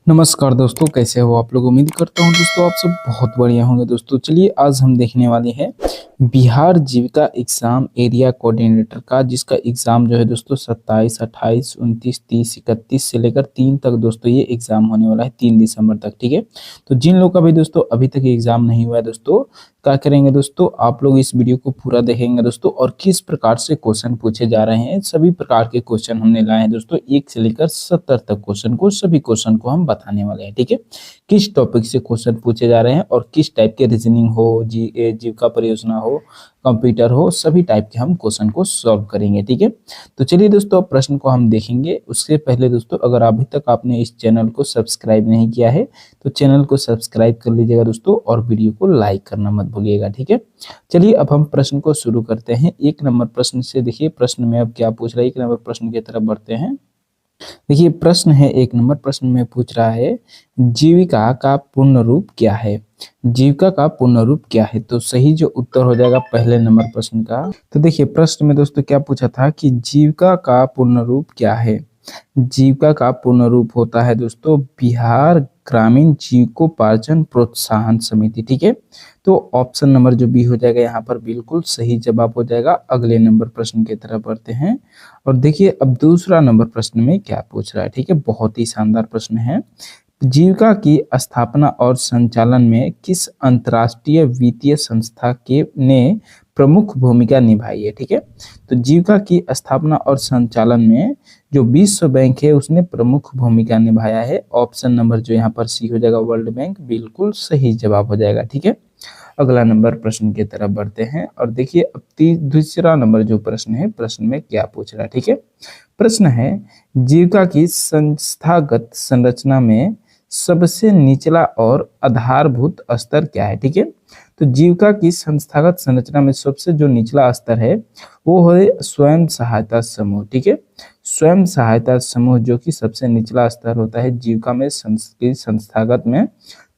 नमस्कार दोस्तों, कैसे हो आप लोग। उम्मीद करता हूँ दोस्तों आप सब बहुत बढ़िया होंगे। दोस्तों चलिए आज हम देखने वाले हैं बिहार जीविका एग्जाम एरिया कोऑर्डिनेटर का, जिसका एग्जाम जो है दोस्तों 27, 28, 29, 30, 31 से लेकर 3 तक दोस्तों ये एग्जाम होने वाला है, 3 दिसंबर तक। ठीक है, तो जिन लोग का भी दोस्तों अभी तक एग्जाम नहीं हुआ है दोस्तों, क्या करेंगे दोस्तों, आप लोग इस वीडियो को पूरा देखेंगे दोस्तों। और किस प्रकार से क्वेश्चन पूछे जा रहे हैं, सभी प्रकार के क्वेश्चन हमने लाए हैं दोस्तों, 1 से लेकर 70 तक क्वेश्चन को, सभी क्वेश्चन को हम बताने वाले हैं। ठीक है, किस टॉपिक से क्वेश्चन पूछे जा रहे हैं और किस टाइप के रीजनिंग हो, जीविका परियोजना हो, कंप्यूटर हो, सभी टाइप के हम क्वेश्चन को सॉल्व करेंगे। ठीक है, तो चलिए दोस्तों प्रश्न को हम देखेंगे। उससे पहले दोस्तों अगर अभी तक आपने इस चैनल को सब्सक्राइब नहीं किया है तो चैनल को सब्सक्राइब कर लीजिएगा दोस्तों, और वीडियो को लाइक करना मत भूलिएगा। ठीक है, चलिए अब हम प्रश्न को शुरू करते हैं। 1 नंबर प्रश्न से देखिए प्रश्न में अब क्या पूछ रहा है। 1 नंबर प्रश्न की तरफ बढ़ते हैं। देखिए प्रश्न है 1 नंबर प्रश्न में पूछ रहा है जीविका का पूर्ण रूप क्या है। जीविका का पूर्ण रूप क्या है, तो सही जो उत्तर हो जाएगा पहले नंबर प्रश्न का। तो देखिए प्रश्न में दोस्तों क्या पूछा था कि जीविका का पूर्ण रूप क्या है। जीविका का पूर्ण रूप होता है दोस्तों बिहार ग्रामीण जीविकोपार्जन प्रोत्साहन समिति। ठीक है, तो ऑप्शन नंबर जो बी हो जाएगा यहाँ पर बिल्कुल सही जवाब हो जाएगा। अगले नंबर प्रश्न की तरफ बढ़ते हैं और देखिए अब दूसरा नंबर प्रश्न में क्या पूछ रहा है। ठीक है, बहुत ही शानदार प्रश्न है। जीविका की स्थापना और संचालन में किस अंतर्राष्ट्रीय वित्तीय संस्था के ने प्रमुख भूमिका निभाई है। ठीक है, तो जीविका की स्थापना और संचालन में जो विश्व बैंक है उसने प्रमुख भूमिका निभाया है। ऑप्शन नंबर जो यहाँ पर सी हो जाएगा वर्ल्ड बैंक, बिल्कुल सही जवाब हो जाएगा। ठीक है, अगला नंबर प्रश्न की तरफ बढ़ते हैं और देखिए अब दूसरा नंबर जो प्रश्न है, प्रश्न में क्या पूछ रहा है। ठीक है, प्रश्न है जीविका की संस्थागत संरचना में सबसे निचला और आधारभूत स्तर क्या है। ठीक है, तो जीविका की संस्थागत संरचना में सबसे जो निचला स्तर है वो है स्वयं सहायता समूह। ठीक है, स्वयं सहायता समूह जो कि सबसे निचला स्तर होता है जीविका में संस्थागत में,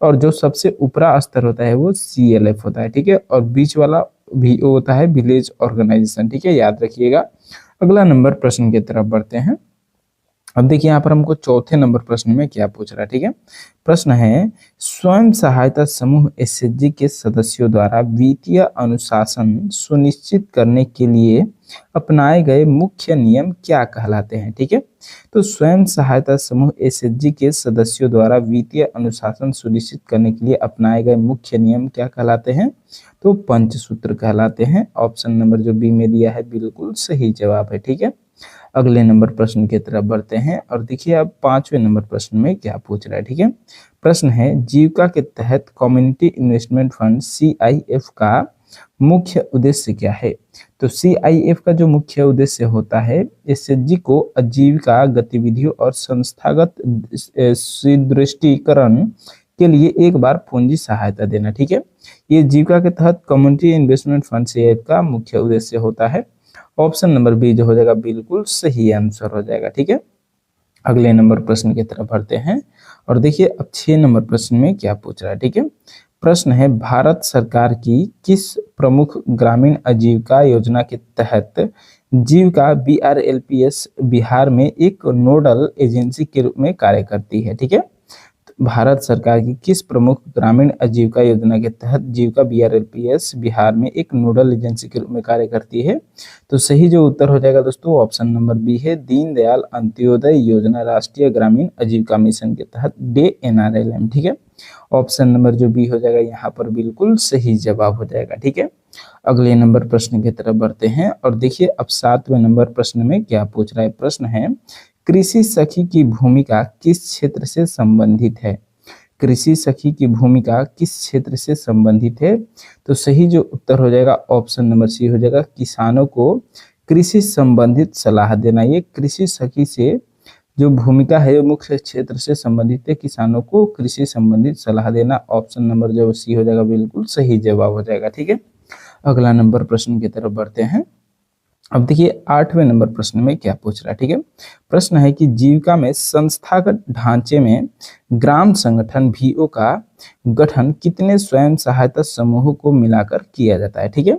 और जो सबसे ऊपरा स्तर होता है वो CLF होता है। ठीक है, और बीच वाला भी होता है विलेज ऑर्गेनाइजेशन। ठीक है, याद रखिएगा। अगला नंबर प्रश्न की तरफ बढ़ते हैं। अब देखिए यहाँ पर हमको चौथे नंबर प्रश्न में क्या पूछ रहा है। ठीक है, प्रश्न है स्वयं सहायता समूह SHG के सदस्यों द्वारा वित्तीय अनुशासन सुनिश्चित करने के लिए अपनाए गए मुख्य नियम क्या कहलाते हैं। ठीक है, तो स्वयं सहायता समूह SHG के सदस्यों द्वारा वित्तीय अनुशासन सुनिश्चित करने के लिए अपनाए गए मुख्य नियम क्या कहलाते हैं, तो पंचसूत्र कहलाते हैं। ऑप्शन नंबर जो बी में दिया है बिल्कुल सही जवाब है। ठीक है, अगले नंबर प्रश्न की तरफ बढ़ते हैं और देखिए अब 5वें नंबर प्रश्न में क्या पूछ रहा है। ठीक है, प्रश्न है जीविका के तहत कम्युनिटी इन्वेस्टमेंट फंड CIF का मुख्य उद्देश्य क्या है। तो CIF का जो मुख्य उद्देश्य होता है SHG को आजीविका गतिविधियों और संस्थागत सुदृढ़ीकरण के लिए एक बार पूंजी सहायता देना। ठीक है, ये जीविका के तहत कम्युनिटी इन्वेस्टमेंट फंड CIF का मुख्य उद्देश्य होता है। ऑप्शन नंबर बी जो हो जाएगा बिल्कुल सही आंसर हो जाएगा। ठीक है, अगले नंबर प्रश्न की तरफ बढ़ते हैं और देखिए अब 6 नंबर प्रश्न में क्या पूछ रहा है। ठीक है, प्रश्न है भारत सरकार की किस प्रमुख ग्रामीण आजीविका योजना के तहत जीविका BRLPS बिहार में एक नोडल एजेंसी के रूप में कार्य करती है। ठीक है, भारत सरकार की किस प्रमुख ग्रामीण आजीविका योजना के तहत जीविका BRLPS बिहार में एक नोडल एजेंसी के रूप में कार्य करती है, तो सही जो उत्तर हो जाएगा दोस्तों ऑप्शन नंबर बी है दीनदयाल अंत्योदय योजना राष्ट्रीय ग्रामीण आजीविका मिशन के तहत DNRLM। ठीक है, ऑप्शन नंबर जो बी हो जाएगा यहाँ पर बिल्कुल सही जवाब हो जाएगा। ठीक है, अगले नंबर प्रश्न की तरफ बढ़ते हैं और देखिए अब 7वें नंबर प्रश्न में क्या पूछ रहा है। प्रश्न है कृषि सखी की भूमिका किस क्षेत्र से संबंधित है। कृषि सखी की भूमिका किस क्षेत्र से संबंधित है, तो सही जो उत्तर हो जाएगा ऑप्शन नंबर सी हो जाएगा किसानों को कृषि संबंधित सलाह देना। ये कृषि सखी से जो भूमिका है वो मुख्य क्षेत्र से संबंधित है, किसानों को कृषि संबंधित सलाह देना। ऑप्शन नंबर जो सी हो जाएगा बिल्कुल सही जवाब हो जाएगा। ठीक है, अगला नंबर प्रश्न की तरफ बढ़ते हैं। अब देखिए 8वें नंबर प्रश्न में क्या पूछ रहा है। ठीक है, प्रश्न है कि जीविका में संस्थागत ढांचे में ग्राम संगठन VO का गठन कितने स्वयं सहायता समूहों को मिलाकर किया जाता है। ठीक है,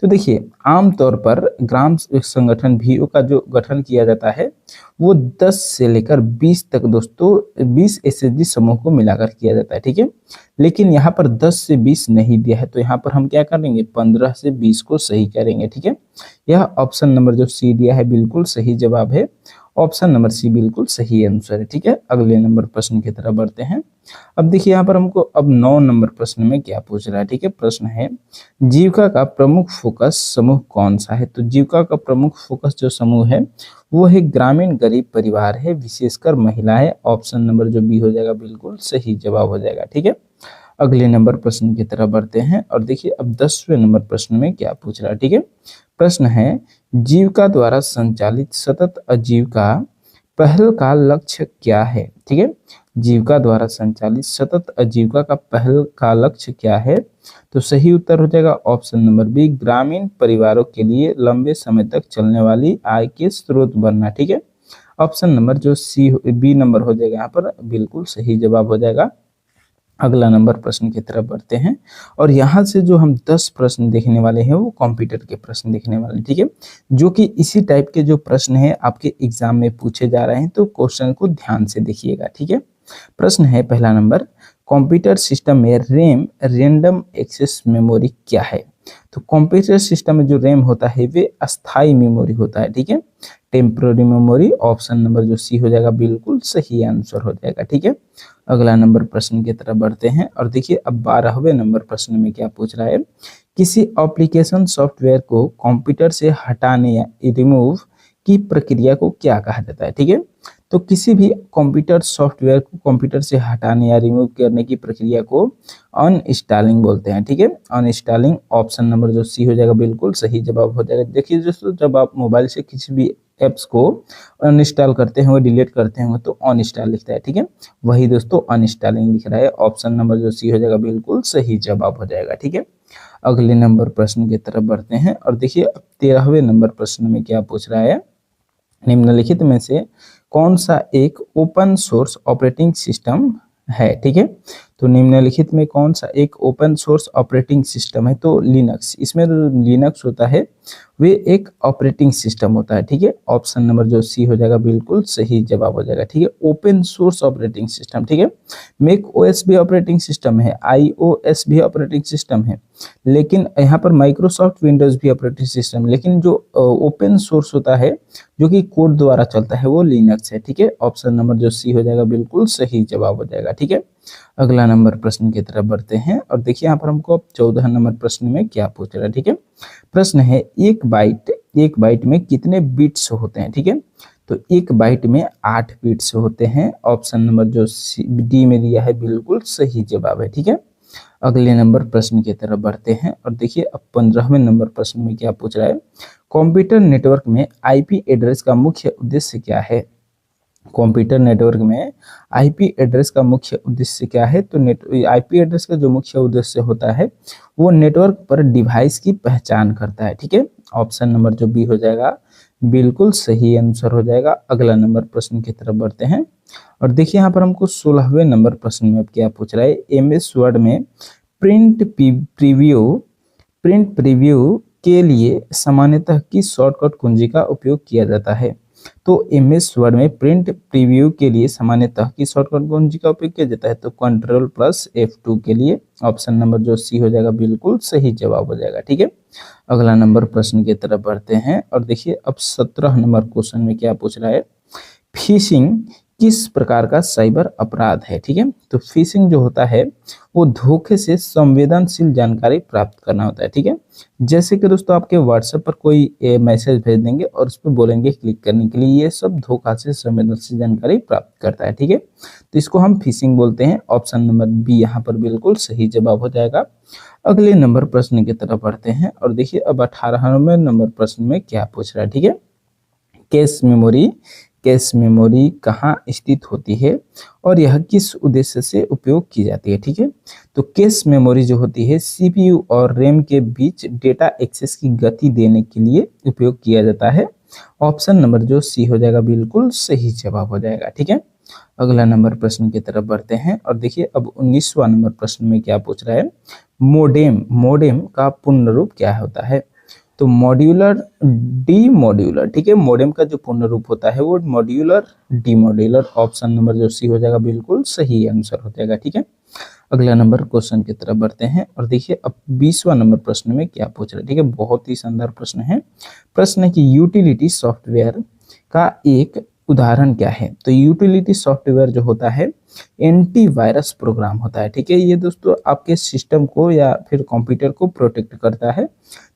तो देखिए आमतौर पर ग्राम संगठन वीओ का जो गठन किया जाता है वो 10 से लेकर 20 तक दोस्तों 20 एसएचजी समूह को मिलाकर किया जाता है, ठीक है। लेकिन यहाँ पर 10 से 20 नहीं दिया है, तो यहाँ पर हम क्या करेंगे 15 से 20 को सही करेंगे, ठीक है। यह ऑप्शन नंबर जो सी दिया है बिल्कुल सही जवाब है। ऑप्शन नंबर सी बिल्कुल सही आंसर है, ठीक है। अगले नंबर प्रश्न की तरफ बढ़ते हैं। अब देखिए यहाँ पर हमको अब 9 नंबर प्रश्न में क्या पूछ रहा है, ठीक है। प्रश्न है जीविका का प्रमुख फोकस समूह कौन सा है। तो जीविका का प्रमुख फोकस जो समूह है वो है ग्रामीण गरीब परिवार है, विशेषकर महिलाएं। ऑप्शन नंबर जो बी हो जाएगा बिल्कुल सही जवाब हो जाएगा, ठीक है। अगले नंबर प्रश्न की तरफ बढ़ते हैं और देखिए अब 10वें नंबर प्रश्न में क्या पूछ रहा है, ठीक है। प्रश्न है जीविका द्वारा संचालित सतत आजीविका पहल का लक्ष्य क्या है, ठीक है। जीविका द्वारा संचालित सतत आजीविका का पहल का लक्ष्य क्या है। तो सही उत्तर हो जाएगा ऑप्शन नंबर बी, ग्रामीण परिवारों के लिए लंबे समय तक चलने वाली आय के स्रोत बनना, ठीक है। ऑप्शन नंबर जो सी बी नंबर हो जाएगा यहाँ पर बिल्कुल सही जवाब हो जाएगा। अगला नंबर प्रश्न की तरफ बढ़ते हैं और यहाँ से जो हम 10 प्रश्न देखने वाले हैं वो कंप्यूटर के प्रश्न देखने वाले हैं, ठीक है। जो कि इसी टाइप के जो प्रश्न है आपके एग्जाम में पूछे जा रहे हैं, तो क्वेश्चन को ध्यान से देखिएगा, ठीक है। प्रश्न है पहला नंबर, कंप्यूटर सिस्टम में रैम रैंडम एक्सेस मेमोरी क्या है। तो कंप्यूटर सिस्टम में जो रैम होता है वे अस्थाई मेमोरी होता है, ठीक है। Temporary memory. ऑप्शन नंबर जो सी हो जाएगा बिल्कुल सही आंसर हो जाएगा, ठीक है। अगला नंबर प्रश्न की तरफ बढ़ते हैं और देखिए अब 12वें नंबर प्रश्न में क्या पूछ रहा है, किसी एप्लीकेशन सॉफ्टवेयर को कंप्यूटर से हटाने या रिमूव की प्रक्रिया को क्या कहा जाता है, ठीक है। तो किसी भी कंप्यूटर सॉफ्टवेयर को कंप्यूटर से हटाने या रिमूव करने की प्रक्रिया को अनइंस्टॉलिंग बोलते हैं, ठीक है। अनइंस्टॉलिंग। ऑप्शन नंबर जो सी हो जाएगा बिल्कुल सही जवाब हो जाएगा। देखिए दोस्तों जब आप मोबाइल से किसी भी एप्स को अनइंस्टॉल करते होंगे, डिलीट करते होंगे तो अनइंस्टॉल लिखता है, ठीक है। वही दोस्तों अनइंस्टॉलिंग लिख रहा है। ऑप्शन नंबर जो सी हो जाएगा बिल्कुल सही जवाब हो जाएगा, ठीक है। अगले नंबर प्रश्न की तरफ बढ़ते हैं और देखिए अब 13वें नंबर प्रश्न में क्या पूछ रहा है, निम्नलिखित में से कौन सा एक ओपन सोर्स ऑपरेटिंग सिस्टम है, ठीक है। तो निम्नलिखित में कौन सा एक ओपन सोर्स ऑपरेटिंग सिस्टम है। तो लिनक्स, इसमें लिनक्स होता है वे एक ऑपरेटिंग सिस्टम होता है, ठीक है। ऑप्शन नंबर जो सी हो जाएगा बिल्कुल सही जवाब हो जाएगा, ठीक है। ओपन सोर्स ऑपरेटिंग सिस्टम, ठीक है। मैक ओएस भी ऑपरेटिंग सिस्टम है, आईओएस भी ऑपरेटिंग सिस्टम है, लेकिन यहाँ पर माइक्रोसॉफ्ट विंडोज भी ऑपरेटिंग सिस्टम, लेकिन जो ओपन सोर्स होता है जो कि कोड द्वारा चलता है वो लिनक्स है, ठीक है। ऑप्शन नंबर जो सी हो जाएगा बिल्कुल सही जवाब हो जाएगा, ठीक है। अगला नंबर प्रश्न की तरफ बढ़ते हैं और देखिए यहाँ पर हमको 14 नंबर प्रश्न में क्या पूछ रहा है, ठीक है। प्रश्न है एक बाइट में कितने बिट्स होते हैं, ठीक है। तो एक बाइट में 8 बिट्स होते हैं। ऑप्शन नंबर जो डी में दिया है बिल्कुल सही जवाब है, ठीक है। अगले नंबर प्रश्न की तरफ बढ़ते हैं और देखिए अब 15वें नंबर प्रश्न में क्या पूछ रहा है, कंप्यूटर नेटवर्क में आईपी एड्रेस का मुख्य उद्देश्य क्या है। कंप्यूटर नेटवर्क में आईपी एड्रेस का मुख्य उद्देश्य क्या है। तो आईपी एड्रेस का जो मुख्य उद्देश्य होता है वो नेटवर्क पर डिवाइस की पहचान करता है, ठीक है। ऑप्शन नंबर जो बी हो जाएगा बिल्कुल सही आंसर हो जाएगा। अगला नंबर प्रश्न की तरफ बढ़ते हैं और देखिए यहाँ पर हमको 16वें नंबर प्रश्न में अब क्या पूछ रहा है, एमएस वर्ड में प्रिंट प्रीव्यू के लिए सामान्यतः किस शॉर्टकट कुंजी का उपयोग किया जाता है। तो एमएस वर्ड में प्रिंट प्रीव्यू के लिए सामान्यतः किस शॉर्टकट कुंजी का उपयोग किया जाता है। तो Ctrl+F2 के लिए। ऑप्शन नंबर जो सी हो जाएगा बिल्कुल सही जवाब हो जाएगा, ठीक है। अगला नंबर प्रश्न की तरफ बढ़ते हैं और देखिए अब 17 नंबर क्वेश्चन में क्या पूछ रहा है, फिशिंग किस प्रकार का साइबर अपराध है, ठीक है। तो फिशिंग जो होता है वो धोखे से संवेदनशील जानकारी प्राप्त करना होता है, ठीक है। जैसे कि दोस्तों आपके व्हाट्सएप पर कोई मैसेज भेज देंगे और उस पर बोलेंगे क्लिक करने के लिए, ये सब धोखा से संवेदनशील जानकारी प्राप्त करता है, ठीक है। तो इसको हम फिशिंग बोलते हैं। ऑप्शन नंबर बी यहाँ पर बिल्कुल सही जवाब हो जाएगा। अगले नंबर प्रश्न की तरफ बढ़ते हैं और देखिए अब 18वें नंबर प्रश्न में क्या पूछ रहा है, ठीक है। कैश मेमोरी कहाँ स्थित होती है और यह किस उद्देश्य से उपयोग की जाती है, ठीक है। तो कैश मेमोरी जो होती है सीपीयू और रैम के बीच डेटा एक्सेस की गति देने के लिए उपयोग किया जाता है। ऑप्शन नंबर जो सी हो जाएगा बिल्कुल सही जवाब हो जाएगा, ठीक है। अगला नंबर प्रश्न की तरफ बढ़ते हैं और देखिए अब 19वां नंबर प्रश्न में क्या पूछ रहा है, मोडेम मोडेम का पूर्ण रूप क्या होता है। तो मॉड्यूलर डी मॉड्यूलर, ठीक है, मोडेम का जो पूर्ण रूप होता है वो modular D modular. Option number जो सी हो जाएगा बिल्कुल सही आंसर हो जाएगा, ठीक है। अगला नंबर क्वेश्चन की तरफ बढ़ते हैं और देखिए अब 20वां नंबर प्रश्न में क्या पूछ रहा है, ठीक है, बहुत ही शानदार प्रश्न है। प्रश्न है कि यूटिलिटी सॉफ्टवेयर का एक उदाहरण क्या है। तो यूटिलिटी सॉफ्टवेयर जो होता है एंटीवायरस प्रोग्राम होता है, ठीक है। ये दोस्तों आपके सिस्टम को या फिर कंप्यूटर को प्रोटेक्ट करता है।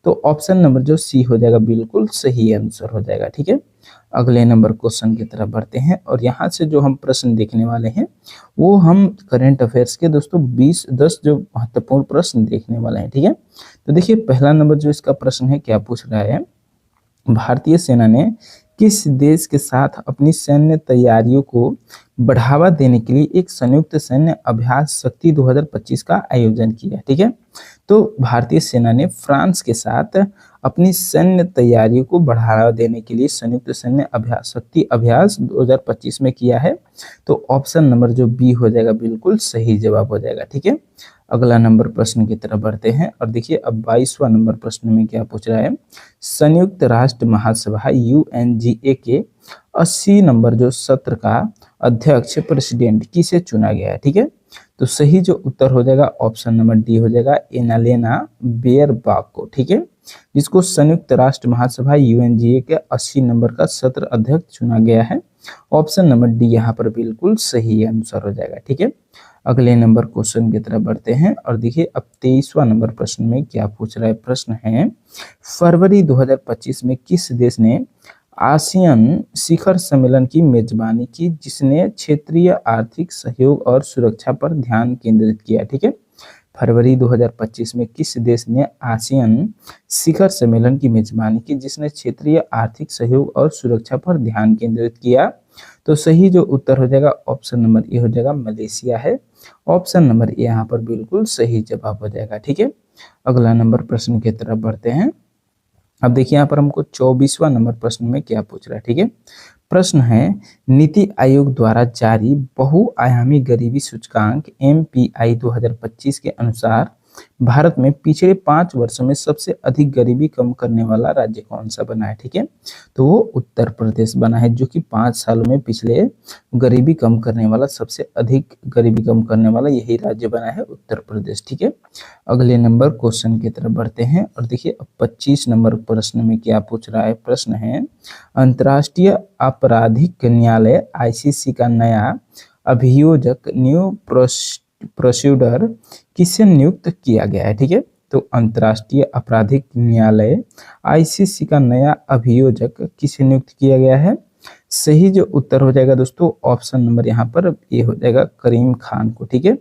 तो ऑप्शन नंबर जो सी हो जाएगा बिल्कुल सही आंसर हो जाएगा, ठीक है। अगले नंबर क्वेश्चन की तरफ बढ़ते हैं और यहाँ से जो हम प्रश्न देखने वाले हैं वो हम करंट अफेयर्स के दोस्तों 20-10 जो महत्वपूर्ण प्रश्न देखने वाले हैं, ठीक है। तो देखिए पहला नंबर जो इसका प्रश्न है क्या पूछ रहा है, भारतीय सेना ने किस देश के साथ अपनी सैन्य तैयारियों को बढ़ावा देने के लिए एक संयुक्त सैन्य अभ्यास शक्ति 2025 का आयोजन किया, ठीक है। तो भारतीय सेना ने फ्रांस के साथ अपनी सैन्य तैयारियों को बढ़ावा देने के लिए संयुक्त सैन्य अभ्यास शक्ति अभ्यास 2025 में किया है। तो ऑप्शन नंबर जो बी हो जाएगा बिल्कुल सही जवाब हो जाएगा, ठीक है। अगला नंबर प्रश्न की तरफ बढ़ते हैं और देखिए अब 22वां नंबर प्रश्न में क्या पूछ रहा है, संयुक्त राष्ट्र महासभा UNGA के 80 नंबर जो सत्र का अध्यक्ष प्रेसिडेंट किसे चुना गया है, ठीक है। तो सही जो उत्तर हो जाएगा ऑप्शन नंबर डी हो जाएगा एनालेना बेयरबाक को, ठीक है, जिसको संयुक्त राष्ट्र महासभा UNGA के 80 नंबर का सत्र अध्यक्ष चुना गया है। ऑप्शन नंबर डी यहाँ पर बिल्कुल सही आंसर हो जाएगा, ठीक है। अगले नंबर क्वेश्चन की तरफ बढ़ते हैं और देखिए अब 23वां नंबर प्रश्न में क्या पूछ रहा है, प्रश्न है फरवरी 2025 में किस देश ने आसियान शिखर सम्मेलन की मेजबानी की जिसने क्षेत्रीय आर्थिक सहयोग और सुरक्षा पर ध्यान केंद्रित किया, ठीक है। फरवरी 2025 में किस देश ने आसियान शिखर सम्मेलन की मेजबानी की जिसने क्षेत्रीय आर्थिक सहयोग और सुरक्षा पर ध्यान केंद्रित किया। तो सही जो उत्तर हो जाएगा ऑप्शन नंबर ए हो जाएगा मलेशिया है। ऑप्शन नंबर ए यहाँ पर बिल्कुल सही जवाब हो जाएगा, ठीक है। अगला नंबर प्रश्न की तरफ बढ़ते हैं। अब देखिए यहाँ पर हमको 24वां नंबर प्रश्न में क्या पूछ रहा है, ठीक है। प्रश्न है नीति आयोग द्वारा जारी बहुआयामी गरीबी सूचकांक MPI 2025 के अनुसार भारत में पिछले 5 वर्षों में सबसे अधिक गरीबी कम करने वाला राज्य कौन सा बना है, ठीक है। तो वो उत्तर प्रदेश बना है, जो कि 5 सालों में पिछले गरीबी कम करने वाला सबसे अधिक गरीबी कम करने वाला यही राज्य बना है उत्तर प्रदेश, ठीक है। अगले नंबर क्वेश्चन की तरफ बढ़ते हैं और देखिए अब 25 नंबर प्रश्न में क्या पूछ रहा है, प्रश्न है अंतर्राष्ट्रीय आपराधिक न्यायालय ICC का नया अभियोजक न्यू प्रोसीडर किसे नियुक्त किया गया है, ठीक है। तो अंतर्राष्ट्रीय आपराधिक न्यायालय ICC का नया अभियोजक किसे नियुक्त किया गया है। सही जो उत्तर हो जाएगा दोस्तों ऑप्शन नंबर यहाँ पर ए हो जाएगा करीम खान को, ठीक है।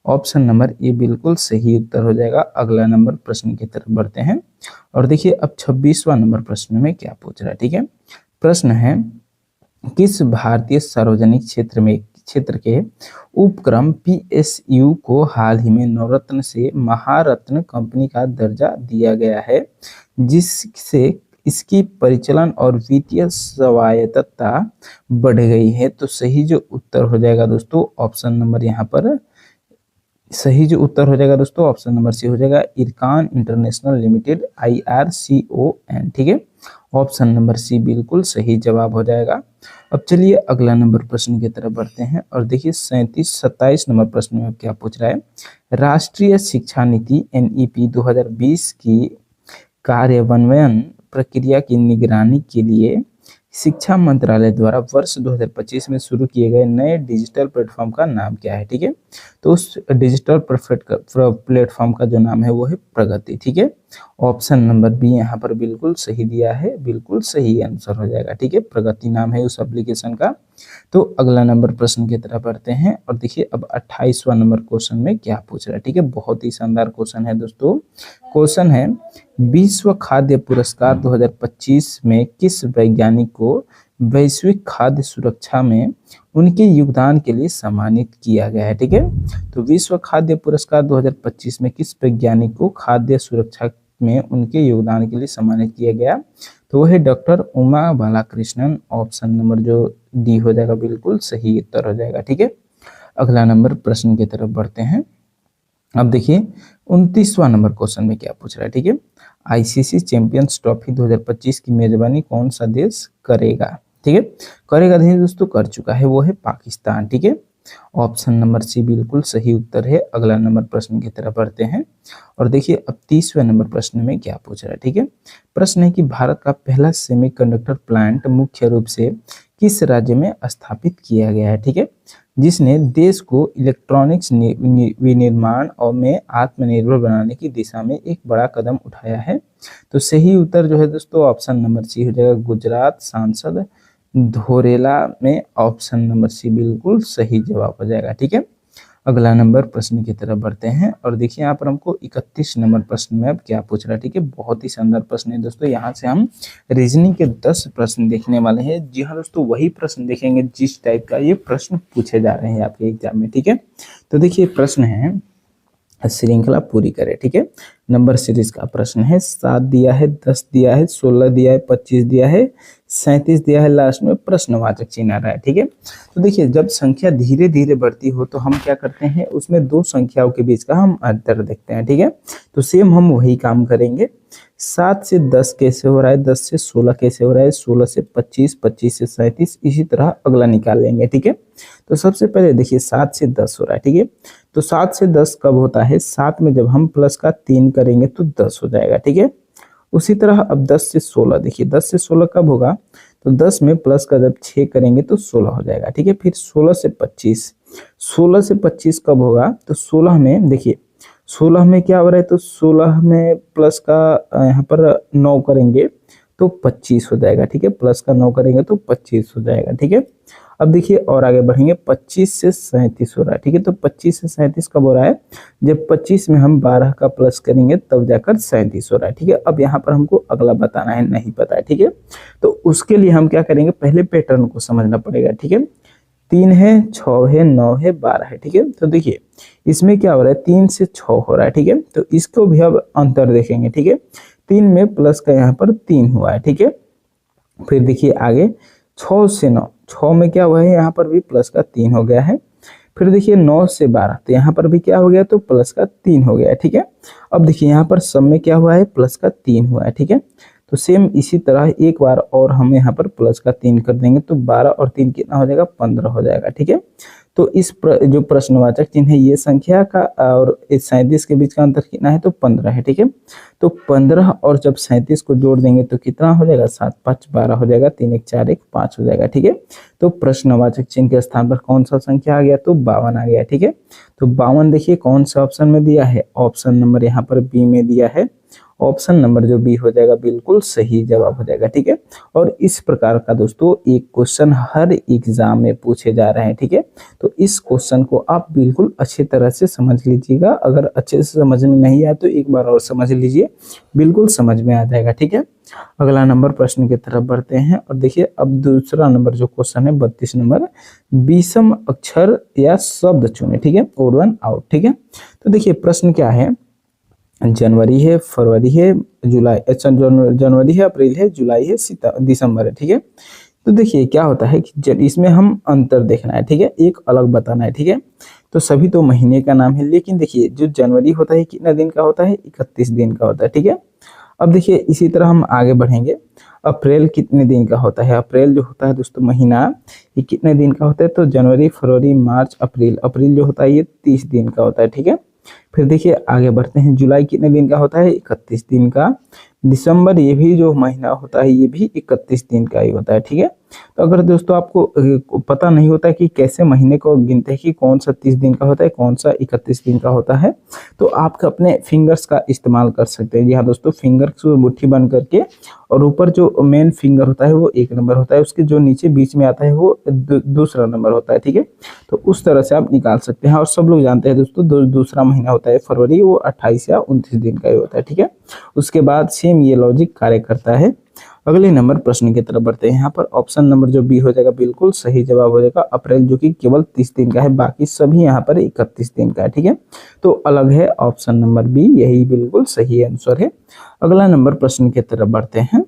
ऑप्शन नंबर ए बिल्कुल सही उत्तर हो जाएगा। अगला नंबर प्रश्न की तरफ बढ़ते हैं और देखिए अब 26वां नंबर प्रश्न में क्या पूछ रहा है, ठीक है। प्रश्न है किस भारतीय सार्वजनिक क्षेत्र के उपक्रम PSU को हाल ही में नवरत्न से महारत्न कंपनी का दर्जा दिया गया है जिससे इसकी परिचालन और वित्तीय स्वायत्तता बढ़ गई है। तो सही जो उत्तर हो जाएगा दोस्तों ऑप्शन नंबर यहाँ पर सही जो उत्तर हो जाएगा दोस्तों ऑप्शन नंबर सी हो जाएगा इरकान इंटरनेशनल लिमिटेड IRCON, ठीक है। ऑप्शन नंबर सी बिल्कुल सही जवाब हो जाएगा। अब चलिए अगला नंबर प्रश्न की तरफ बढ़ते हैं और देखिए 27 नंबर प्रश्न में क्या पूछ रहा है, राष्ट्रीय शिक्षा नीति NEP 2020 की कार्यान्वयन प्रक्रिया की निगरानी के लिए शिक्षा मंत्रालय द्वारा वर्ष 2025 में शुरू किए गए नए डिजिटल प्लेटफॉर्म का नाम क्या है, ठीक है। तो उस डिजिटल प्लेटफॉर्म का जो नाम है वो है प्रगति, ठीक है। ऑप्शन नंबर बी यहाँ पर बिल्कुल सही दिया है, बिल्कुल सही आंसर हो जाएगा, ठीक है। प्रगति नाम है उस एप्लीकेशन का। तो अगला नंबर प्रश्न की तरफ बढ़ते हैं और देखिए अब 28वां नंबर क्वेश्चन में क्या पूछ रहा है, ठीक है। बहुत ही शानदार क्वेश्चन है दोस्तों। क्वेश्चन है विश्व खाद्य पुरस्कार 2025 में किस वैज्ञानिक को वैश्विक खाद्य सुरक्षा में उनके योगदान के लिए सम्मानित किया गया है, ठीक है। तो विश्व खाद्य पुरस्कार 2025 में किस वैज्ञानिक को खाद्य सुरक्षा में उनके योगदान के लिए सम्मानित किया गया। तो वह है doctor Uma Balakrishnan. Option number जो डी हो जाएगा बिल्कुल सही उत्तर हो जाएगा। ठीक है, अगला नंबर प्रश्न की तरफ बढ़ते हैं। अब देखिए 29वां नंबर क्वेश्चन में क्या पूछ रहा है। ठीक है, आईसीसी चैंपियंस ट्रॉफी 2025 की मेजबानी कौन सा देश करेगा। ठीक है, करेगा नहीं दोस्तों, कर चुका है, वो है पाकिस्तान। ठीक है, ऑप्शन नंबर सी बिल्कुल सही उत्तर है। अगला नंबर प्रश्न की तरफ बढ़ते हैं और देखिए अब 30वें नंबर प्रश्न में क्या पूछ रहा है। ठीक है, प्रश्न है कि भारत का पहला सेमीकंडक्टर प्लांट मुख्य रूप से किस राज्य में स्थापित किया गया है। ठीक है, जिसने देश को इलेक्ट्रॉनिक्स विनिर्माण और में आत्मनिर्भर बनाने की दिशा में एक बड़ा कदम उठाया है। तो सही उत्तर जो है दोस्तों ऑप्शन नंबर सी हो जाएगा, गुजरात सांसद धोरेला में ऑप्शन नंबर सी बिल्कुल सही जवाब हो जाएगा। ठीक है, अगला नंबर प्रश्न की तरफ बढ़ते हैं और देखिए यहाँ पर हमको 31 नंबर प्रश्न में अब क्या पूछ रहा है। ठीक है, बहुत ही शानदार प्रश्न है दोस्तों, यहाँ से हम रीजनिंग के 10 प्रश्न देखने वाले हैं। जी हाँ दोस्तों, वही प्रश्न देखेंगे जिस टाइप का ये प्रश्न पूछे जा रहे हैं आपके एग्जाम में। ठीक है, तो देखिए प्रश्न है श्रृंखला पूरी करें। ठीक है, नंबर सीरीज का प्रश्न है, 7 दिया है, 10 दिया है, 16 दिया है, 25 दिया है, 37 दिया है, लास्ट में प्रश्नवाचक चिन्ह आ रहा है। ठीक है, तो देखिए जब संख्या धीरे धीरे बढ़ती हो तो हम क्या करते हैं, उसमें दो संख्याओं के बीच का हम अंतर देखते हैं। ठीक है, तो सेम हम वही काम करेंगे। 7 से 10 कैसे हो रहा है, 10 से 16 कैसे हो रहा है, 16 से 25, 25 से 37, इसी तरह अगला निकाल लेंगे। ठीक है, तो सबसे पहले देखिए 7 से 10 हो रहा है। ठीक है, तो 7 से 10 कब होता है, 7 में जब हम प्लस का 3 करेंगे तो 10 हो जाएगा। ठीक है, उसी तरह अब 10 से 16 देखिए, 10 से 16 कब होगा, तो 10 में प्लस का जब 6 करेंगे तो 16 हो जाएगा। ठीक है, फिर 16 से 25, 16 से 25 कब होगा, तो 16 में देखिए 16 में क्या हो रहा है, तो 16 में प्लस का यहाँ पर 9 करेंगे तो 25 हो जाएगा। ठीक है, प्लस का 9 करेंगे तो 25 हो जाएगा। ठीक है, अब देखिए और आगे बढ़ेंगे, 25 से 37 हो रहा है। ठीक है, तो 25 से 37 कब हो रहा है, जब 25 में हम 12 का प्लस करेंगे तब जाकर 37 हो रहा है। ठीक है, अब यहाँ पर हमको अगला बताना है, नहीं पता है। ठीक है, तो उसके लिए हम क्या करेंगे, पहले पैटर्न को समझना पड़ेगा। ठीक है, 3 है, 6 है, 9 है, 12 है। ठीक है, तो देखिए इसमें क्या हो रहा है, 3 से 6 हो रहा है। ठीक है, तो इसको भी अब अंतर देखेंगे। ठीक है, 3 में प्लस का यहाँ पर 3 हुआ है। ठीक है, फिर देखिए आगे 6 से 9, 6 में क्या हुआ है, यहाँ पर भी प्लस का 3 हो गया है। फिर देखिए 9 से 12, तो यहाँ पर भी क्या हो गया, तो प्लस का 3 हो गया है। ठीक है, अब देखिए यहाँ पर सब में क्या हुआ है, प्लस का 3 हुआ है। ठीक है, तो सेम इसी तरह एक बार और हम यहाँ पर प्लस का 3 कर देंगे तो 12 और 3 कितना हो जाएगा, 15 हो जाएगा। ठीक है, तो इस जो प्रश्नवाचक चिन्ह है ये संख्या का और इस 37 के बीच का अंतर कितना है, तो 15 है। ठीक है, तो 15 और जब 37 को जोड़ देंगे तो कितना हो जाएगा, 7 5 12 हो जाएगा, 3 1 4 1 5 हो जाएगा। ठीक है, तो प्रश्नवाचक चिन्ह के स्थान पर कौन सा संख्या आ गया, तो 52 आ गया। ठीक है, तो 52 देखिए कौन सा ऑप्शन में दिया है, ऑप्शन नंबर यहाँ पर बी में दिया है। ऑप्शन नंबर जो बी हो जाएगा बिल्कुल सही जवाब हो जाएगा। ठीक है, और इस प्रकार का दोस्तों एक क्वेश्चन हर एग्जाम में पूछे जा रहे हैं। ठीक है, तो इस क्वेश्चन को आप बिल्कुल अच्छी तरह से समझ लीजिएगा, अगर अच्छे से समझ में नहीं आया तो एक बार और समझ लीजिए, बिल्कुल समझ में आ जाएगा। ठीक है, अगला नंबर प्रश्न की तरफ बढ़ते हैं और देखिए अब दूसरा नंबर जो क्वेश्चन है 32 नंबर, विषम अक्षर या शब्द चुने। ठीक है, ओड वन आउट। ठीक है, तो देखिए प्रश्न क्या है, जनवरी है, फरवरी है, जुलाई, अच्छा जनवरी है, अप्रैल है, जुलाई है, दिसंबर है। ठीक है, तो देखिए क्या होता है कि इसमें हम अंतर देखना है। ठीक है, एक अलग बताना है। ठीक है, तो सभी तो महीने का नाम है, लेकिन देखिए जो जनवरी होता है कितना दिन का होता है, 31 दिन का होता है। ठीक है, अब देखिए इसी तरह हम आगे बढ़ेंगे, अप्रैल कितने दिन का होता है, अप्रैल जो होता है दोस्तों महीना, ये कितने दिन का होता है, तो जनवरी फरवरी मार्च अप्रैल, अप्रैल जो होता है ये 30 दिन का होता है। ठीक है, फिर देखिए आगे बढ़ते हैं, जुलाई कितने दिन का होता है, 31 दिन का, दिसंबर ये भी जो महीना होता है ये भी 31 दिन का ही होता है। ठीक है, तो अगर दोस्तों आपको पता नहीं होता कि कैसे महीने को गिनते हैं कि कौन सा 30 दिन का होता है, कौन सा 31 दिन का होता है, तो आप अपने फिंगर्स का इस्तेमाल कर सकते हैं। जी हाँ दोस्तों, फिंगर्स को मुट्ठी बंद करके और ऊपर जो मेन फिंगर होता है वो 1 नंबर होता है, उसके जो नीचे बीच में आता है वो दूसरा नंबर होता है। ठीक है, तो उस तरह से आप निकाल सकते हैं। और सब लोग जानते हैं दोस्तों दूसरा महीना होता है फरवरी, वो 28 या 29 दिन का ही होता है। ठीक है, उसके बाद सेम ये लॉजिक कार्य करता है। अगले नंबर प्रश्न की तरफ बढ़ते हैं, यहाँ पर ऑप्शन नंबर जो बी हो जाएगा बिल्कुल सही जवाब हो जाएगा, अप्रैल जो कि केवल 30 दिन का है, बाकी सभी यहाँ पर 31 दिन का है। ठीक है, तो अलग है ऑप्शन नंबर बी, यही बिल्कुल सही आंसर है। अगला नंबर प्रश्न की तरफ बढ़ते हैं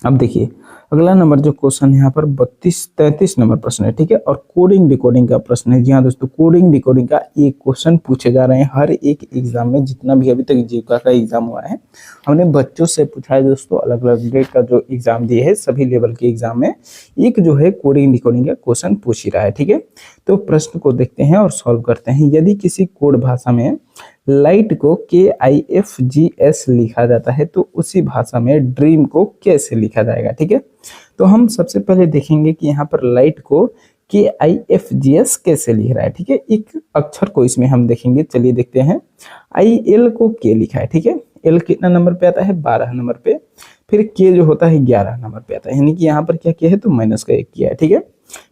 अब देखिए अगला नंबर जो क्वेश्चन है यहाँ पर 33 नंबर प्रश्न है, ठीक है। और कोडिंग डिकोडिंग का प्रश्न है। जी हाँ दोस्तों, कोडिंग डिकोडिंग का एक क्वेश्चन पूछे जा रहे हैं हर एक एग्जाम में, जितना भी अभी तक जीविका का एग्जाम हुआ है हमने बच्चों से पूछा है दोस्तों। अलग अलग ग्रेड का जो एग्जाम दिए है सभी लेवल के एग्जाम में एक जो है कोडिंग डिकोडिंग का क्वेश्चन पूछ ही रहा है, ठीक है। तो प्रश्न को देखते हैं और सॉल्व करते हैं। यदि किसी कोड भाषा में लाइट को KIFGS लिखा जाता है तो उसी भाषा में ड्रीम को कैसे लिखा जाएगा, ठीक है। तो हम सबसे पहले देखेंगे कि यहाँ पर लाइट को KIFGS कैसे लिख रहा है, ठीक है। एक अक्षर को इसमें हम देखेंगे, चलिए देखते हैं। IL को K लिखा है, ठीक है। L कितना नंबर पे आता है, 12 नंबर पे। फिर K जो होता है 11 नंबर पे आता है, यानी कि यहाँ पर क्या किया है तो माइनस का 1 किया है, ठीक है।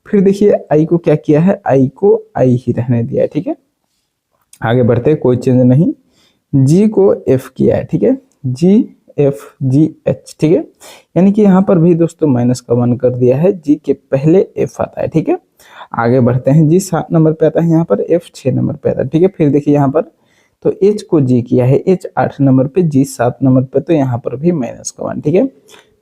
फिर देखिए I को क्या किया है, I को I ही रहने दिया है, ठीक है। आगे बढ़ते, कोई चेंज नहीं। G को F किया है, ठीक है। GFGH, ठीक है। यानी कि यहाँ पर भी दोस्तों माइनस का 1 कर दिया है। G के पहले F आता है, ठीक है। आगे बढ़ते हैं। G 7 नंबर पे आता है, यहाँ पर F 6 नंबर पे आता है, ठीक है। फिर देखिए यहाँ पर तो H को G किया है, H 8 नंबर पे, G 7 नंबर पे, तो यहाँ पर भी माइनस का 1, ठीक है।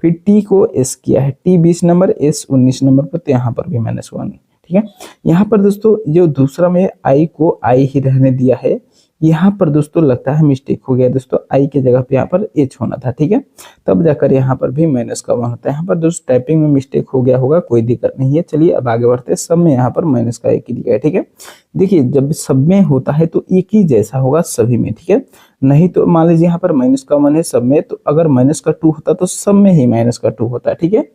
फिर T को S किया है, T 20 नंबर, S 19 नंबर पर, तो यहाँ पर भी माइनस 1, ठीक है। यहाँ पर दोस्तों जो दूसरा में I को I ही रहने दिया है, यहाँ पर दोस्तों लगता है मिस्टेक हो गया दोस्तों, I के जगह पे यहाँ पर H होना था, ठीक है। तब जाकर यहाँ पर भी माइनस का 1 होता है। यहाँ पर दोस्तों टाइपिंग में मिस्टेक हो गया होगा, कोई दिक्कत नहीं है। चलिए अब आगे बढ़ते हैं। सब में यहाँ पर माइनस का 1 ही दिया है, ठीक है। देखिए जब सब में होता है तो एक ही जैसा होगा सभी में, ठीक है। नहीं तो मान लीजिए यहाँ पर माइनस का 1 है सब में, तो अगर माइनस का 2 होता तो सब में ही माइनस का 2 होता है, ठीक है।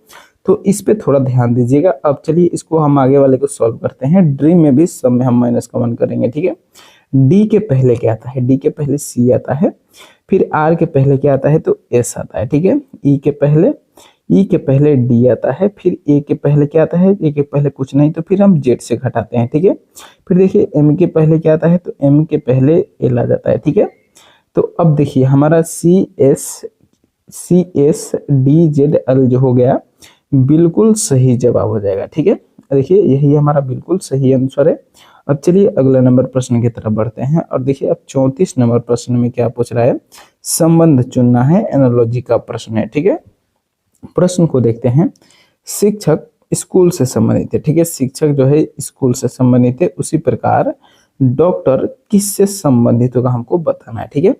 तो इस पे थोड़ा ध्यान दीजिएगा। अब चलिए इसको हम आगे वाले को सॉल्व करते हैं। ड्रीम में भी सब में हम माइनस का 1 करेंगे, ठीक है। डी के पहले क्या आता है, डी के पहले सी आता है। फिर आर के पहले क्या आता है तो एस आता है, ठीक है। ई के पहले डी आता है। फिर ए के पहले क्या आता है, ए के पहले कुछ नहीं, तो फिर हम जेड से घटाते हैं, ठीक है। फिर देखिए एम के पहले क्या आता है तो एम के पहले एल आ जाता है, ठीक है। तो अब देखिए हमारा CSDZL जो हो गया बिल्कुल सही जवाब हो जाएगा, ठीक है। देखिए यही हमारा बिल्कुल सही आंसर है। अब चलिए अगला नंबर प्रश्न की तरफ बढ़ते हैं और देखिए अब 34 नंबर प्रश्न में क्या पूछ रहा है, संबंध चुनना है, एनालॉजी का प्रश्न है, ठीक है। प्रश्न को देखते हैं। शिक्षक स्कूल से संबंधित है, ठीक है। शिक्षक जो है स्कूल से संबंधित है, उसी प्रकार डॉक्टर किससे संबंधित होगा हमको बताना है, ठीक है।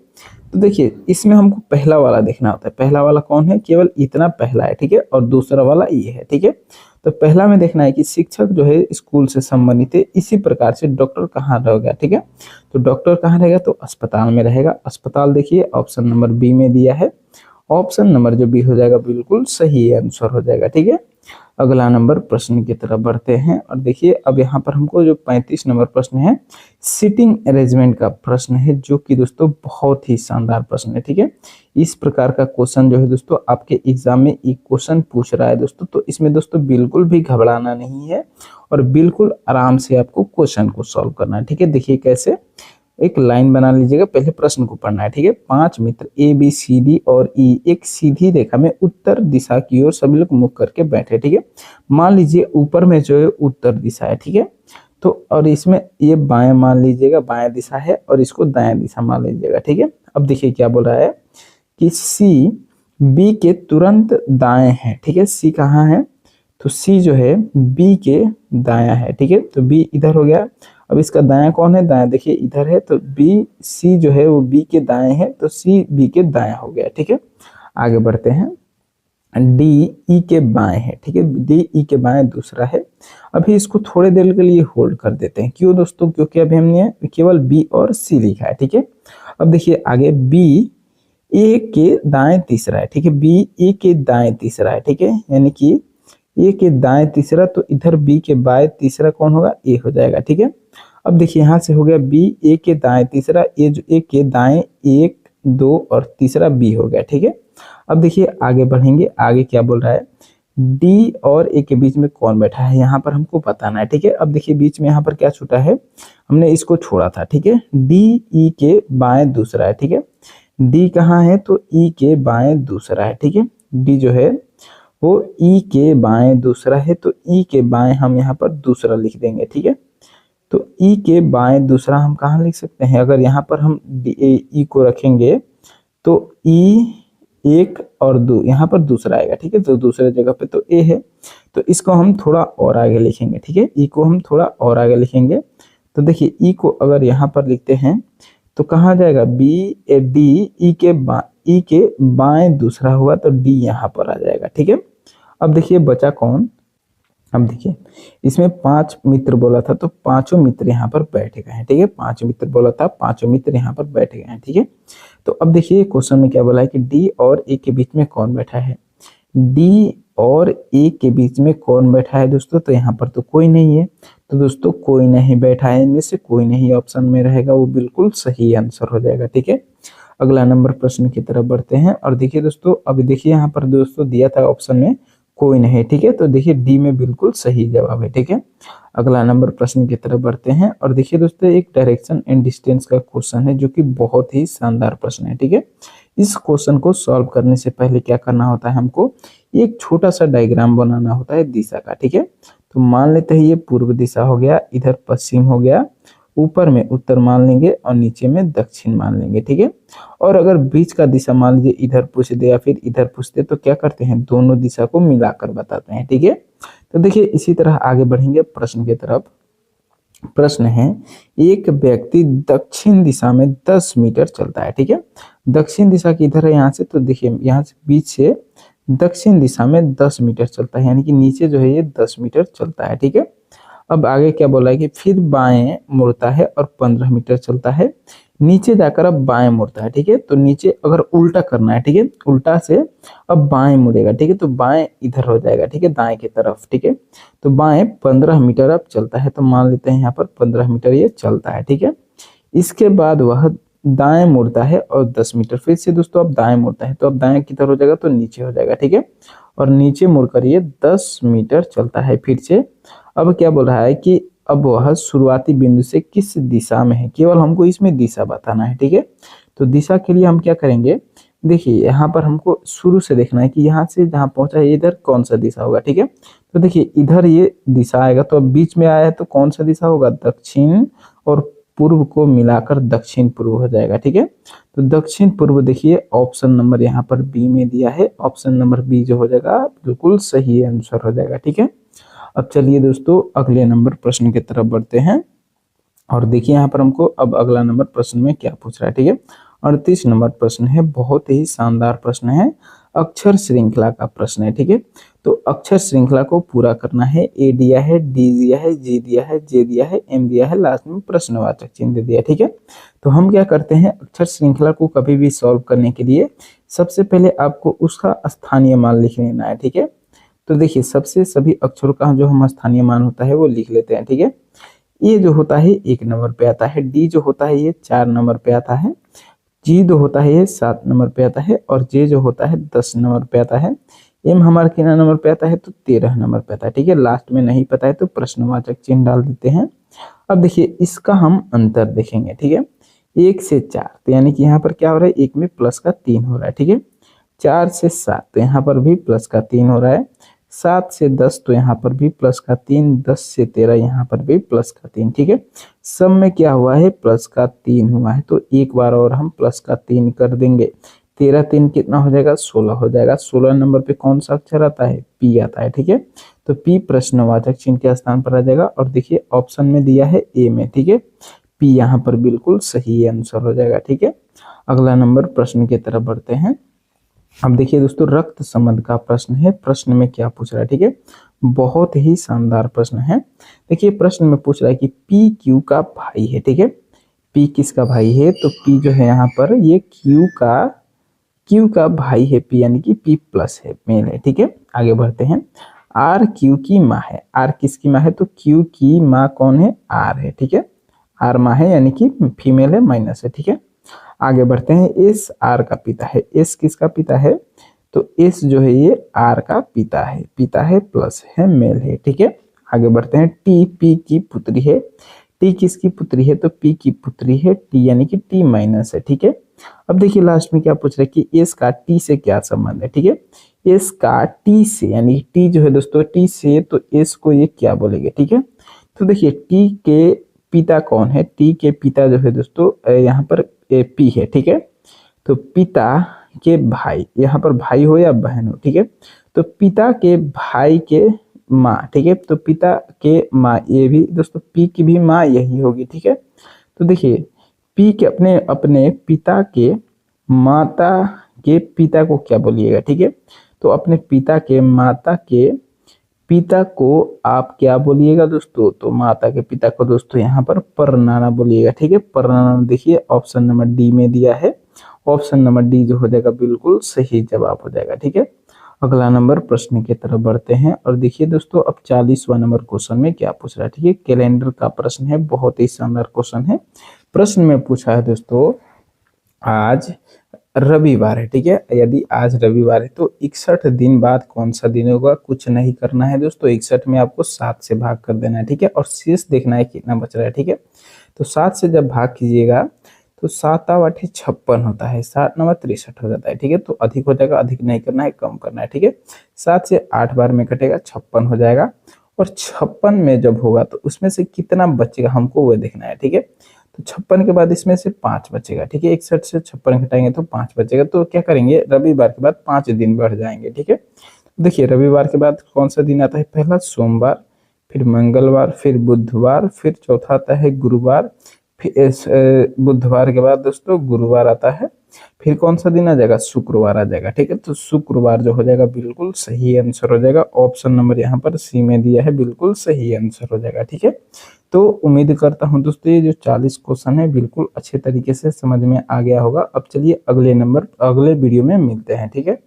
तो देखिए इसमें हमको पहला वाला देखना होता है। पहला वाला कौन है, केवल इतना पहला है, ठीक है। और दूसरा वाला ये है, ठीक है। तो पहला में देखना है कि शिक्षक जो है स्कूल से संबंधित है, इसी प्रकार से डॉक्टर कहाँ रहेगा, ठीक है। तो डॉक्टर कहाँ रहेगा तो अस्पताल में रहेगा। अस्पताल देखिए ऑप्शन नंबर बी में दिया है। ऑप्शन नंबर जो बी हो जाएगा बिल्कुल सही आंसर हो जाएगा, ठीक है। अगला नंबर प्रश्न की तरफ बढ़ते हैं और देखिए अब यहाँ पर हमको जो 35 नंबर प्रश्न है सीटिंग अरेंजमेंट का प्रश्न है, जो कि दोस्तों बहुत ही शानदार प्रश्न है, ठीक है। इस प्रकार का क्वेश्चन जो है दोस्तों आपके एग्जाम में एक क्वेश्चन पूछ रहा है दोस्तों, तो इसमें दोस्तों बिल्कुल भी घबराना नहीं है और बिल्कुल आराम से आपको क्वेश्चन को सॉल्व करना है, ठीक है। देखिए कैसे, एक लाइन बना लीजिएगा, पहले प्रश्न को पढ़ना है, ठीक है। 5 मित्र ABCD और E एक सीधी रेखा में उत्तर दिशा की ओर सभी लोग मुख करके बैठे, ठीक है। मान लीजिए ऊपर में जो है उत्तर दिशा है, ठीक है। तो और इसमें ये बाएं मान लीजिएगा, बाएं दिशा है, और इसको दाएं दिशा मान लीजिएगा, ठीक है। अब देखिए क्या बोल रहा है कि C B के तुरंत दाएं है, ठीक है। C कहाँ है तो C जो है B के दाया है, ठीक है। तो B इधर हो गया। अब इसका दायां कौन है, दायां देखिए इधर है, तो C जो है वो B के दाएं है, तो C B के दायां हो गया, ठीक है। आगे बढ़ते हैं। D E के बाएं है, ठीक है। D E के बाएं दूसरा है। अभी इसको थोड़े देर के लिए होल्ड कर देते हैं। क्यों दोस्तों, क्योंकि अभी हमने केवल B और C लिखा है, ठीक है। अब देखिए आगे B A के दाएं तीसरा है, ठीक है। B A के दाएं तीसरा है, ठीक है। यानी कि A के दाएं तीसरा, तो इधर B के बाएं तीसरा कौन होगा, A हो जाएगा, ठीक है। अब देखिए यहाँ से हो गया B A के दाएं तीसरा, A के दाएं 1 2 और तीसरा B हो गया, ठीक है। अब देखिए आगे बढ़ेंगे। आगे क्या बोल रहा है, D और A के बीच में कौन बैठा है, यहाँ पर हमको बताना है, ठीक है। अब देखिए बीच में यहाँ पर क्या छूटा है, हमने इसको छोड़ा था, ठीक है। D E के बाएं दूसरा है, ठीक है। D कहाँ है तो E के बाएं दूसरा है, ठीक है। D जो है वो E के बाएं दूसरा है, तो E के बाएं हम यहाँ पर दूसरा लिख देंगे, ठीक है। तो E के बाएं दूसरा हम कहाँ लिख सकते हैं, अगर यहाँ पर हम E को रखेंगे तो E एक और दो, यहाँ पर दूसरा आएगा, ठीक है। तो दूसरे जगह पे तो ए है, तो इसको हम थोड़ा और आगे लिखेंगे, ठीक है। ई को हम थोड़ा और आगे लिखेंगे, तो देखिए ई को अगर यहाँ पर लिखते हैं तो कहाँ जाएगा, बी ए डी, ई के बाएं दूसरा हुआ तो डी यहाँ पर आ जाएगा, ठीक है। अब देखिए बचा कौन, अब देखिए इसमें 5 मित्र बोला था तो पांचों मित्र यहाँ पर बैठ गए हैं, ठीक है। 5 मित्र बोला था, पांचों मित्र यहाँ पर बैठ गए हैं, ठीक है। तो अब देखिए क्वेश्चन में क्या बोला है कि डी और ए के बीच में कौन बैठा है। डी और ए के बीच में कौन बैठा है दोस्तों, तो यहाँ पर तो कोई नहीं है, तो दोस्तों कोई नहीं बैठा है, इनमें से कोई नहीं ऑप्शन में रहेगा, वो बिल्कुल सही आंसर हो जाएगा, ठीक है। अगला नंबर प्रश्न की तरफ बढ़ते हैं और देखिए दोस्तों, अभी देखिए यहाँ पर दोस्तों दिया था ऑप्शन में कोई नहीं, ठीक है। तो देखिए डी में बिल्कुल सही जवाब है, ठीक है। अगला नंबर प्रश्न की तरफ बढ़ते हैं और देखिए दोस्तों, एक डायरेक्शन एंड डिस्टेंस का क्वेश्चन है जो कि बहुत ही शानदार प्रश्न है, ठीक है। इस क्वेश्चन को सॉल्व करने से पहले क्या करना होता है, हमको एक छोटा सा डायग्राम बनाना होता है दिशा का, ठीक है। तो मान लेते हैं ये पूर्व दिशा हो गया, इधर पश्चिम हो गया, ऊपर में उत्तर मान लेंगे और नीचे में दक्षिण मान लेंगे, ठीक है। और अगर बीच का दिशा मान लीजिए इधर पूछ दे या फिर इधर पूछते तो क्या करते हैं, दोनों दिशा को मिलाकर बताते हैं, ठीक है। तो देखिए इसी तरह आगे बढ़ेंगे प्रश्न की तरफ। प्रश्न है, एक व्यक्ति दक्षिण दिशा में 10 मीटर चलता है, ठीक है। दक्षिण दिशा किधर है, यहाँ से, तो देखिए यहाँ से बीच से दक्षिण दिशा में 10 मीटर चलता है, यानी कि नीचे जो है ये 10 मीटर चलता है, ठीक है। अब आगे क्या बोला है कि फिर बाएं मुड़ता है और 15 मीटर चलता है, नीचे जाकर अब बाएं मुड़ता है, ठीक है। तो नीचे अगर उल्टा करना है, ठीक है, उल्टा से अब बाएं मुड़ेगा, ठीक है। तो बाएं इधर हो जाएगा, ठीक है, दाएं की तरफ, ठीक है। तो बाएं 15 मीटर अब चलता है, तो मान लेते हैं यहाँ पर 15 मीटर ये चलता है, ठीक है। इसके बाद वह दाएं मुड़ता है और 10 मीटर, फिर से दोस्तों अब दाएं मुड़ता है, तो अब दाएं किधर हो जाएगा, तो नीचे हो जाएगा, ठीक है। और नीचे मुड़कर ये 10 मीटर चलता है फिर से। अब क्या बोल रहा है कि अब वह शुरुआती बिंदु से किस दिशा में है, केवल हमको इसमें दिशा बताना है, ठीक है। तो दिशा के लिए हम क्या करेंगे, देखिए यहाँ पर हमको शुरू से देखना है कि यहाँ से जहाँ पहुंचा है इधर कौन सा दिशा होगा, ठीक है। तो देखिए इधर ये दिशा आएगा, तो अब बीच में आया है तो कौन सा दिशा होगा, दक्षिण और पूर्व को मिलाकर दक्षिण पूर्व हो जाएगा, ठीक है। तो दक्षिण पूर्व देखिए ऑप्शन नंबर यहाँ पर बी में दिया है, ऑप्शन नंबर बी जो हो जाएगा बिल्कुल सही आंसर हो जाएगा, ठीक है। अब चलिए दोस्तों अगले नंबर प्रश्न की तरफ बढ़ते हैं और देखिए यहाँ पर हमको अब अगला नंबर प्रश्न में क्या पूछ रहा है, ठीक है। 38 नंबर प्रश्न है, बहुत ही शानदार प्रश्न है, अक्षर श्रृंखला का प्रश्न है, ठीक है। तो अक्षर श्रृंखला को पूरा करना है, ए दिया है, डी दिया है, जी दिया है, जे दिया है, एम दिया है, लास्ट में प्रश्नवाचक चिन्ह दिया है, ठीक है। तो हम क्या करते हैं, अक्षर श्रृंखला को कभी भी सॉल्व करने के लिए सबसे पहले आपको उसका स्थानीय मान लिख लेना है, ठीक है। तो देखिए सबसे सभी अक्षरों का जो हम स्थानीय मान होता है वो लिख लेते हैं, ठीक है। ये जो होता है 1 नंबर पे आता है, डी जो होता है ये 4 नंबर पे आता है, जी जो होता है ये 7 नंबर पे आता है और जे जो होता है 10 नंबर पे आता है, एम हमारा कितना नंबर पे आता है, तो 13 नंबर पे आता है, ठीक है। लास्ट में नहीं पता है तो प्रश्नवाचक चिन्ह डाल देते हैं। अब देखिए इसका हम अंतर देखेंगे, ठीक है। 1 से 4 तो यानी कि यहाँ पर क्या हो रहा है, 1 में प्लस का 3 हो रहा है, ठीक है। 4 से 7 तो यहाँ पर भी प्लस का 3 हो रहा है, 7 से 10 तो यहाँ पर भी प्लस का 3, 10 से 13 यहाँ पर भी प्लस का 3, ठीक है। सब में क्या हुआ है, प्लस का 3 हुआ है, तो एक बार और हम प्लस का 3 कर देंगे, 13 3 कितना हो जाएगा, 16 हो जाएगा। 16 नंबर पे कौन सा अक्षर आता है, पी आता है, ठीक है। तो पी प्रश्नवाचक चिन्ह के स्थान पर आ जाएगा और देखिए ऑप्शन में दिया है ए में, ठीक है। पी यहाँ पर बिल्कुल सही आंसर हो जाएगा, ठीक है। अगला नंबर प्रश्न की तरफ बढ़ते हैं। अब देखिए दोस्तों रक्त संबंध का प्रश्न है, प्रश्न में क्या पूछ रहा है, ठीक है। बहुत ही शानदार प्रश्न है। देखिए प्रश्न में पूछ रहा है कि पी क्यू का भाई है, ठीक है। पी किसका भाई है, तो पी जो है यहाँ पर ये क्यू का भाई है, पी यानी कि पी प्लस है, मेल है, ठीक है। आगे बढ़ते हैं। आर क्यू की माँ है, आर किसकी माँ है, तो क्यू की माँ कौन है, आर है, ठीक है। आर माँ है यानी कि फीमेल है, माइनस है, ठीक है। आगे बढ़ते हैं। एस आर का पिता है, एस किसका पिता है, तो एस जो है ये आर का पिता है प्लस है, मेल है, ठीक है। आगे बढ़ते हैं। टी पी की पुत्री है, टी किसकी पुत्री है, तो पी की पुत्री है, टी यानी कि टी माइनस है, ठीक है। अब देखिए लास्ट में क्या पूछ रहा है कि एस का टी से क्या संबंध है, ठीक है। एस का टी से यानी टी जो है दोस्तों टी से, तो एस को ये क्या बोलेंगे, ठीक है। तो देखिए टी के पिता कौन है, टी के पिता जो है दोस्तों यहाँ पर पी है, ठीक है। तो पिता के भाई, यहाँ पर भाई हो या बहन हो, ठीक है। तो पिता के भाई के माँ, ठीक है। तो पिता के माँ, ये भी दोस्तों पी की भी माँ यही होगी, ठीक है। तो देखिए पी के अपने अपने पिता के माता के पिता को क्या बोलिएगा, ठीक है। तो अपने पिता के माता के पिता को आप क्या बोलिएगा दोस्तों, तो माता के पिता को दोस्तों यहाँ पर परनाना बोलिएगा, ठीक है। परनाना देखिए ऑप्शन नंबर डी में दिया है, ऑप्शन नंबर डी जो हो जाएगा बिल्कुल सही जवाब हो जाएगा, ठीक है। अगला नंबर प्रश्न की तरफ बढ़ते हैं और देखिए दोस्तों अब 40वां नंबर क्वेश्चन में क्या पूछ रहा है, ठीक है। कैलेंडर का प्रश्न है, बहुत ही शानदार क्वेश्चन है। प्रश्न में पूछा है दोस्तों आज रविवार है, ठीक है। यदि आज रविवार है तो 61 दिन बाद कौन सा दिन होगा, कुछ नहीं करना है दोस्तों। 61 में आपको 7 से भाग कर देना है, ठीक है। और शेष देखना है कितना बच रहा है, ठीक है। तो 7 से जब भाग कीजिएगा तो 7 8 56 होता है, 7 9 63 हो जाता है, ठीक है। तो अधिक हो जाएगा, अधिक नहीं करना है, कम करना है, ठीक है। 7 से 8 बार में कटेगा, 56 हो जाएगा। और 56 में जब होगा तो उसमें से कितना बचेगा हमको वो देखना है, ठीक है। तो 56 के बाद इसमें से 5 बचेगा, ठीक है। 61 से 56 घटाएंगे तो 5 बचेगा। तो क्या करेंगे, रविवार के बाद 5 दिन बढ़ जाएंगे, ठीक है। देखिए रविवार के बाद कौन सा दिन आता है, पहला सोमवार, फिर मंगलवार, फिर बुधवार, फिर चौथा आता है गुरुवार, फिर बुधवार के बाद दोस्तों गुरुवार आता है, फिर कौन सा दिन आ जाएगा, शुक्रवार आ जाएगा, ठीक है। तो शुक्रवार जो हो जाएगा बिल्कुल सही आंसर हो जाएगा। ऑप्शन नंबर यहाँ पर सी में दिया है, बिल्कुल सही आंसर हो जाएगा, ठीक है। तो उम्मीद करता हूं दोस्तों ये जो 40 क्वेश्चन है बिल्कुल अच्छे तरीके से समझ में आ गया होगा। अब चलिए अगले वीडियो में मिलते हैं, ठीक है।